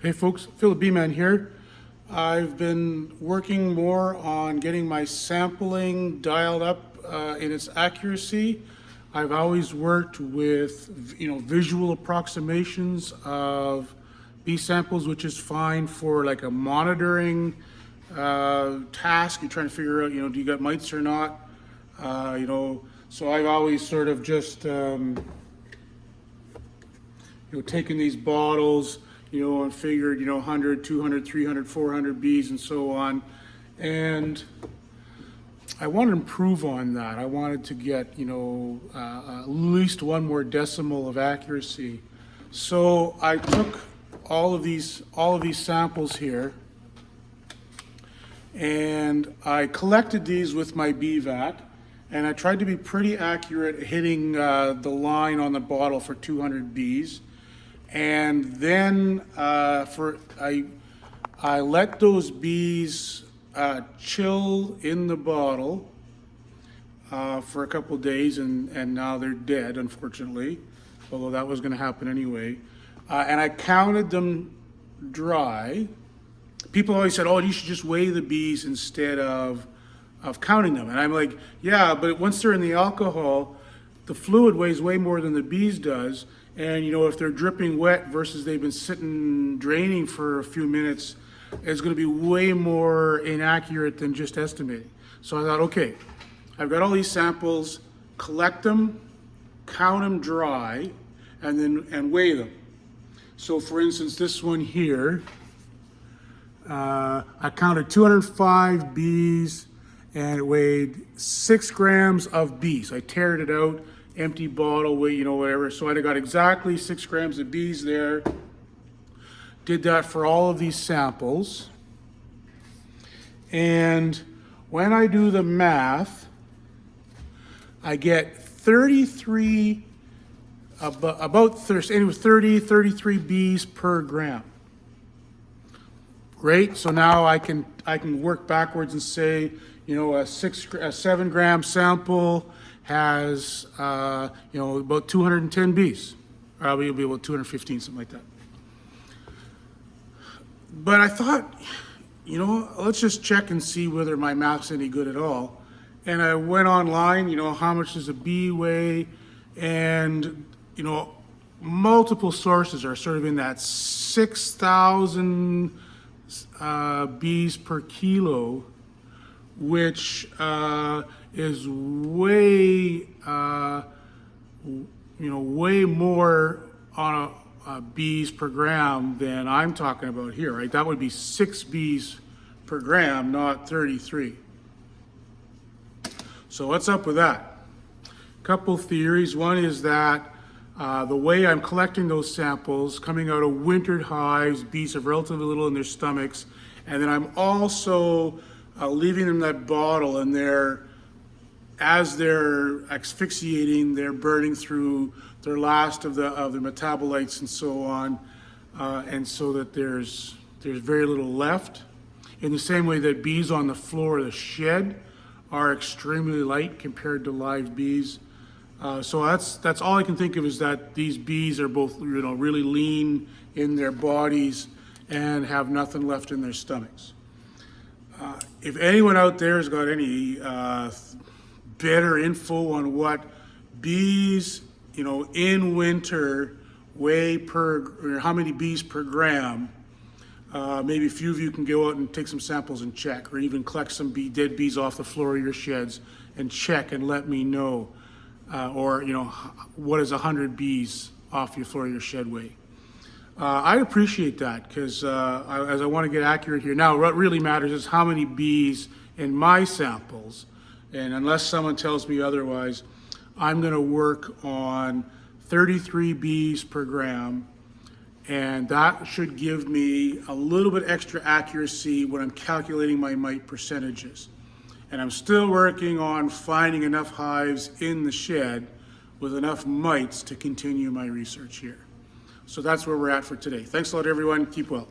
Hey folks, Philip B-Man here. I've been working more on getting my sampling dialed up in its accuracy. I've always worked with visual approximations of B samples, which is fine for like a monitoring task. You're trying to figure out, do you got mites or not? So I've always sort of just taken these bottles, and figured, 100, 200, 300, 400 bees and so on. And I wanted to improve on that. I wanted to get, at least one more decimal of accuracy. So I took all of these samples here, and I collected these with my BVAT, and I tried to be pretty accurate hitting the line on the bottle for 200 bees. And then I let those bees chill in the bottle for a couple days, and now they're dead, unfortunately, although that was going to happen anyway. And I counted them dry. People always said, oh, you should just weigh the bees instead of counting them. And I'm like, yeah, but once they're in the alcohol, the fluid weighs way more than the bees does. And if they're dripping wet versus they've been sitting draining for a few minutes, it's going to be way more inaccurate than just estimating. So I thought, okay, I've got all these samples, collect them, count them dry, and weigh them. So for instance, this one here, I counted 205 bees and it weighed 6 grams of bees. I tared it out, empty bottle, weight, whatever. So I got exactly 6 grams of bees there. Did that for all of these samples. And when I do the math, I get 33, about 30, 33 bees per gram. Great, so now I can work backwards and say, a 7 gram sample has, about 210 bees. Probably it'll be about 215, something like that. But I thought, let's just check and see whether my math's any good at all. And I went online, how much does a bee weigh? And, multiple sources are sort of in that 6,000 bees per kilo, which is way, way more on bees per gram than I'm talking about here, right? That would be 6 bees per gram, not 33. So what's up with that? Couple theories. One is that the way I'm collecting those samples, coming out of wintered hives, bees have relatively little in their stomachs, and then I'm also leaving them that bottle, and as they're asphyxiating, they're burning through their last of the metabolites and so on, and so that there's very little left. In the same way that bees on the floor of the shed are extremely light compared to live bees. So that's all I can think of, is that these bees are both really lean in their bodies and have nothing left in their stomachs. If anyone out there has got any better info on what bees, in winter weigh or how many bees per gram, maybe a few of you can go out and take some samples and check, or even collect some dead bees off the floor of your sheds and check and let me know. Or what is 100 bees off your floor of your shed weigh? I appreciate that, because as I want to get accurate here. Now, what really matters is how many bees in my samples, and unless someone tells me otherwise, I'm going to work on 33 bees per gram, and that should give me a little bit extra accuracy when I'm calculating my mite percentages. And I'm still working on finding enough hives in the shed with enough mites to continue my research here. So that's where we're at for today. Thanks a lot, everyone. Keep well.